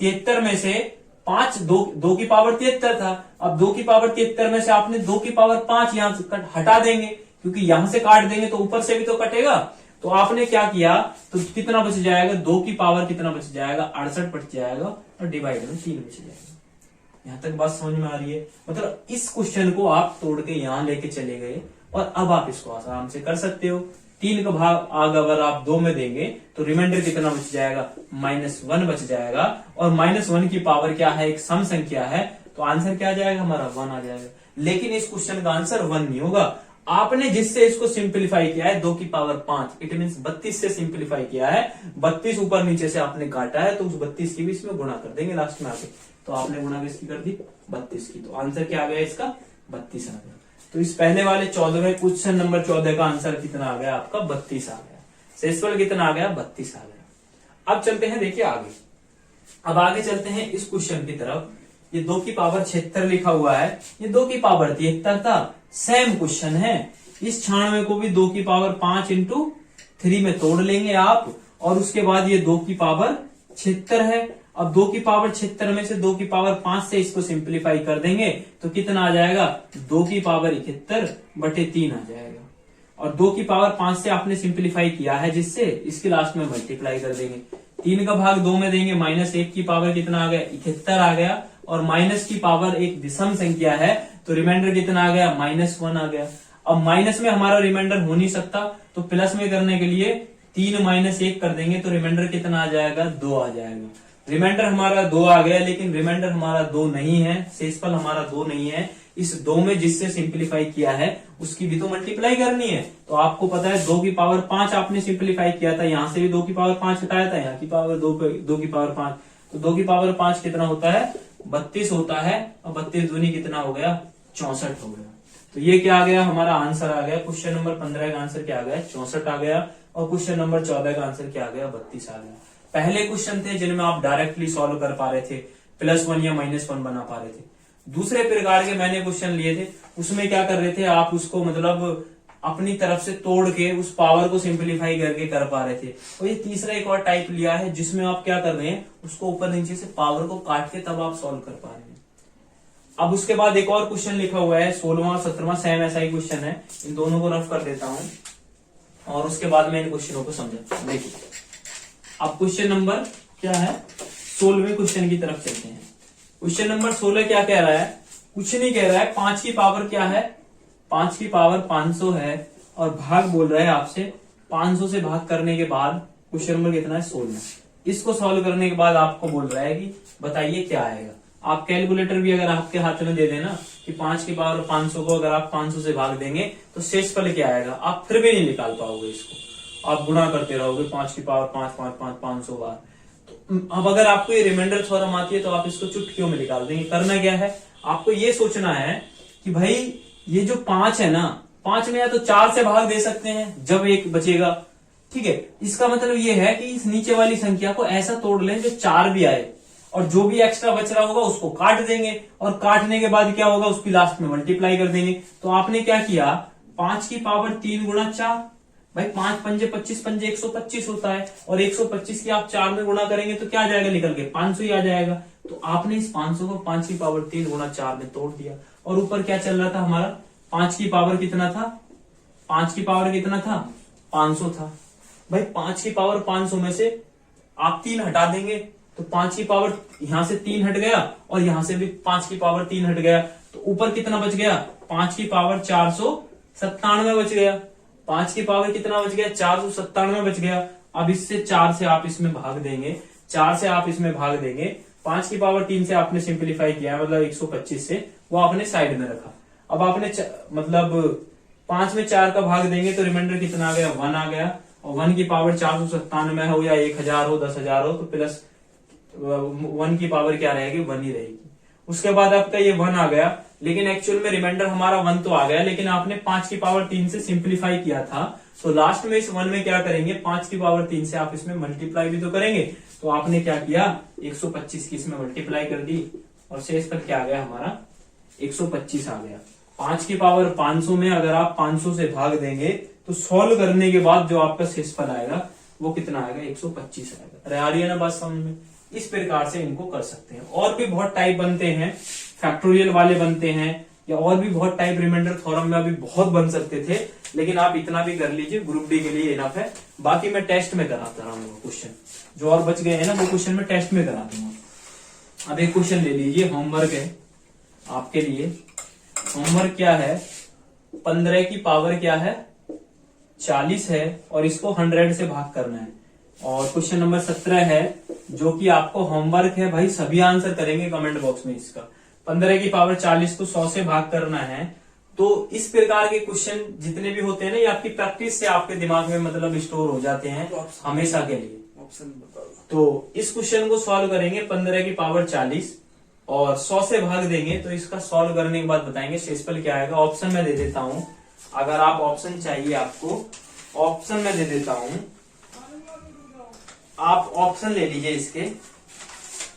73 में से 5 2 की पावर 73 था, अब 2 की पावर 73 में से आपने 2 की पावर 5 यहां से हटा देंगे, क्योंकि यहां से काट देंगे तो ऊपर से भी तो कटेगा। तो आपने क्या किया, तो कितना बच जाएगा, 2 की पावर कितना बच जाएगा, 68 बच जाएगा और डिवाइड में 3 बच जाएगा। यहां तक बात समझ में आ रही है। मतलब इस क्वेश्चन को आप तोड़ के यहां लेके चले गए और अब आप इसको आराम से कर सकते हो। 3 का भाग अगर आप 2 में देंगे तो रिमाइंडर कितना बच जाएगा, -1 बच जाएगा। और -1 की पावर क्या है, एक सम संख्या है, तो आंसर क्या आ जाएगा हमारा, 1 आ जाएगा। लेकिन इस क्वेश्चन का आंसर 1 नहीं होगा। आपने जिससे इसको सिंप्लीफाई किया है 2 की पावर 5, इट मीन 32 से सिंप्लीफाई किया है। 32 ऊपर नीचे से आपने काटा है, तो उस 32 की भी इसमें गुणा कर देंगे लास्ट में आके। तो आपने गुणा किसकी कर दी, 32 की। तो आंसर क्या आ गया इसका, 32 आ गया। तो इस पहले वाले 14वें क्वेश्चन नंबर 14 का आंसर कितना आ गया आपका, 32 आ गया। शेषफल कितना आ गया, 32 आ गया। अब चलते हैं देखिए आगे। अब आगे चलते हैं इस क्वेश्चन की तरफ। ये 2 की पावर 76 लिखा हुआ है, ये 2 की पावर 73 था। सेम क्वेश्चन है। इस 96 को भी 2 की पावर 5 इंटू 3 में तोड़ लेंगे आप, और उसके बाद ये 2 की पावर 76 है। अब 2 की पावर 76 में से 2 की पावर 5 से इसको सिंप्लीफाई कर देंगे तो कितना आ जाएगा, 2 की पावर 71/3 आ जाएगा। और 2 की पावर 5 से आपने सिंप्लीफाई किया है, जिससे इसके लास्ट में मल्टीप्लाई कर देंगे। 3 का भाग 2 में देंगे, -1 की पावर कितना आ गया, 71 आ गया। और माइनस की पावर एक विषम संख्या है, तो रिमाइंडर कितना आ गया, -1 आ गया। अब माइनस में हमारा रिमाइंडर हो नहीं सकता, तो प्लस में करने के लिए 3 - 1 कर देंगे, तो रिमाइंडर कितना आ जाएगा, 2 आ जाएगा। रिमाइंडर हमारा 2 आ गया, लेकिन रिमाइंडर हमारा 2 नहीं है, शेषफल हमारा 2 नहीं है। इस 2 में जिससे सिंप्लीफाई किया है उसकी भी तो मल्टीप्लाई करनी है। तो आपको पता है 2 की पावर 5 आपने सिंप्लीफाई किया था, यहां से भी 2 की पावर 5 हटाया था, यहाँ की पावर 2 की पावर 5, तो 2 की पावर 5 कितना होता है, 32 होता है। और 32 दूनी कितना हो गया, 64 हो गया। तो ये क्या आ गया, हमारा आंसर आ गया। क्वेश्चन नंबर 15 का आंसर क्या आ गया, 64 आ गया। और क्वेश्चन नंबर 14 का आंसर क्या आ गया, 32 आ गया। पहले क्वेश्चन थे जिनमें आप डायरेक्टली सॉल्व कर पा रहे थे, +1 या -1 बना पा रहे थे। दूसरे प्रकार के मैंने क्वेश्चन लिए थे, उसमें क्या कर रहे थे आप, उसको मतलब अपनी तरफ से तोड़ के उस पावर को सिंप्लीफाई करके कर पा रहे थे। और ये तीसरा एक और टाइप लिया है, जिसमें आप क्या कर रहे हैं, उसको ऊपर नीचे से पावर को काट के तब आप सॉल्व कर पा रहे हैं। अब उसके बाद एक और क्वेश्चन लिखा हुआ है, 16वां 17वां सेम ऐसा ही क्वेश्चन है। इन दोनों को रफ कर देता हूं और उसके बाद मैं इन क्वेश्चनों को समझा। देखिए अब क्वेश्चन नंबर क्या है, 16वें क्वेश्चन की तरफ चलते हैं। क्वेश्चन नंबर 16 क्या कह रहा है, कुछ नहीं कह रहा है। 5 की पावर क्या है, 5 की पावर 500 है, और भाग बोल रहा है आपसे। 500 से भाग करने के बाद क्वेश्चन नंबर कितना है, 16। इसको सॉल्व करने के बाद आपको बोल रहा है कि बताइए क्या आएगा। आप कैलकुलेटर भी अगर आपके हाथ में दे देना कि 5 की पावर 500 को अगर आप 500 से भाग देंगे तो शेषफल क्या आएगा, आप फिर भी नहीं निकाल पाओगे। इसको आप गुणा करते रहोगे, 5 की पावर 5 5 5 500 बार। तो अब अगर आपको ये रिमाइंडर थ्योरम आती है तो आप इसको चुटकियों में निकाल देंगे। करना क्या है, आपको ये सोचना है कि भाई ये जो 5 है ना, 5 में या तो 4 से भाग दे सकते हैं जब 1 बचेगा, ठीक है। इसका मतलब ये है कि इस नीचे वाली संख्या को ऐसा तोड़ लें जो 4 भी आए, और जो भी एक्स्ट्रा बच रहा होगा उसको काट देंगे, और काटने के बाद क्या होगा, उसकी लास्ट में मल्टीप्लाई कर देंगे। तो आपने क्या किया, 5 की पावर 3 गुणा 4, भाई 5 पंजे 25, पंजे 125 होता है, और 125 की आप 4 में गुणा करेंगे तो क्या आ जाएगा निकल के 500 ही आ जाएगा। तो आपने इस 500 को 5 की पावर 3 गुणा 4 में तोड़ दिया, और ऊपर क्या चल रहा था हमारा, 5 की पावर कितना था, 5 की पावर कितना था, 500 था। भाई 5 की पावर 500 में से आप 3 हटा देंगे तो 5 की पावर यहां से 3 हट गया, और यहां से भी 5 की पावर 3 हट गया, तो ऊपर कितना बच गया, 5 की पावर 497 बच गया। 5 की पावर कितना बच गया, 497 बच गया। अब इससे 4 से आप इसमें भाग देंगे, 4 से आप इसमें भाग देंगे, 5 की पावर 3 से आपने सिंप्लीफाई किया, मतलब 125 से, वो आपने साइड में रखा। अब आपने मतलब 5 में 4 का भाग देंगे तो रिमाइंडर कितना आ गया, 1 आ गया। और 1 की पावर 497 हो या 1000 हो 10,000 हो तो प्लस 1 की पावर क्या रहेगी, 1 ही रहेगी। उसके बाद आपका ये 1 आ गया, लेकिन एक्चुअल में रिमाइंडर हमारा 1 तो आ गया, लेकिन आपने 5 की पावर 3 से सिंप्लीफाई किया था, तो लास्ट में इस 1 में क्या करेंगे, 5 की पावर 3 से आप इसमें मल्टीप्लाई भी तो करेंगे। तो आपने क्या किया, 125 की इसमें मल्टीप्लाई कर दी, और शेष पर क्या आ गया हमारा 125 आ गया। 5 की पावर 500 में अगर आप 500 से भाग देंगे तो सॉल्व करने के बाद जो आपका शेषफल आएगा वो कितना आएगा, 125 आएगा। अरे आ रही है ना बात समझ में। इस प्रकार से इनको कर सकते हैं। और भी बहुत टाइप बनते हैं, फैक्टोरियल वाले बनते हैं, या और भी बहुत टाइप रिमाइंडर थ्योरम में अभी बहुत बन सकते थे, लेकिन आप इतना भी कर लीजिए, ग्रुप डी के लिए इनफ है। बाकी मैं टेस्ट में कराता रहूंगा क्वेश्चन, जो और बच गए हैं ना वो क्वेश्चन में टेस्ट में करा दूंगा। अब एक क्वेश्चन ले लीजिए, होमवर्क है आपके लिए। होमवर्क क्या है, 15 की पावर क्या है, 40 है, और इसको 100 से भाग करना है। और क्वेश्चन नंबर 17 है, जो कि आपको होमवर्क है भाई, सभी आंसर करेंगे कमेंट बॉक्स में इसका। 15 की पावर 40 को 100 से भाग करना है। तो इस प्रकार के क्वेश्चन जितने भी होते हैं ना, ये आपकी प्रैक्टिस से आपके दिमाग में मतलब स्टोर हो जाते हैं हमेशा के लिए। ऑप्शन बताओ। तो इस क्वेश्चन को सॉल्व करेंगे, 15 की पावर 40 और 100 से भाग देंगे, तो इसका सॉल्व करने के बाद बताएंगे शेषफल क्या आएगा। ऑप्शन में दे देता हूं, अगर आप ऑप्शन चाहिए आपको, ऑप्शन में दे देता हूं, आप ऑप्शन ले लीजिए, इसके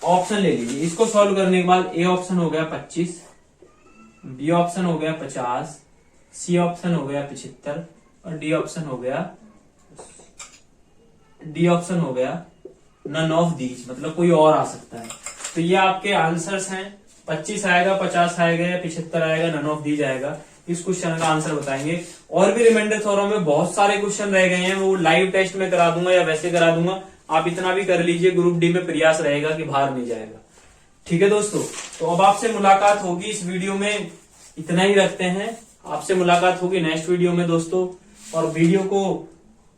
ऑप्शन ले लीजिए। इसको सॉल्व करने के बाद ए ऑप्शन हो गया 25, बी ऑप्शन हो गया 50, सी ऑप्शन हो गया 75, और डी ऑप्शन हो गया नन ऑफ दीज, मतलब कोई और आ सकता है। तो ये आपके आंसर्स हैं, 25 आएगा, 50 आएगा, या 75 आएगा, नन ऑफ दीज आएगा। इस क्वेश्चन का आंसर बताएंगे। और भी रिमाइंडर थ्योरम में बहुत सारे क्वेश्चन रह गए हैं, वो लाइव टेस्ट में करा दूंगा या वैसे करा दूंगा। आप इतना भी कर लीजिए, ग्रुप डी में प्रयास रहेगा कि बाहर नहीं जाएगा। ठीक है दोस्तों, तो अब आपसे मुलाकात होगी इस वीडियो में, इतना ही रखते हैं। आपसे मुलाकात होगी नेक्स्ट वीडियो में दोस्तों। और वीडियो को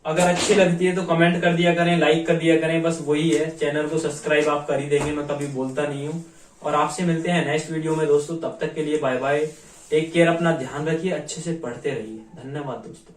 अगर अच्छी लगती है तो कमेंट कर दिया करें, लाइक कर दिया करें, बस वही है। चैनल को सब्सक्राइब आप कर ही देंगे, मैं कभी बोलता नहीं हूँ। और आपसे मिलते हैं नेक्स्ट वीडियो में दोस्तों, तब तक के लिए बाय बाय, टेक केयर, अपना ध्यान रखिए, अच्छे से पढ़ते रहिए। धन्यवाद दोस्तों।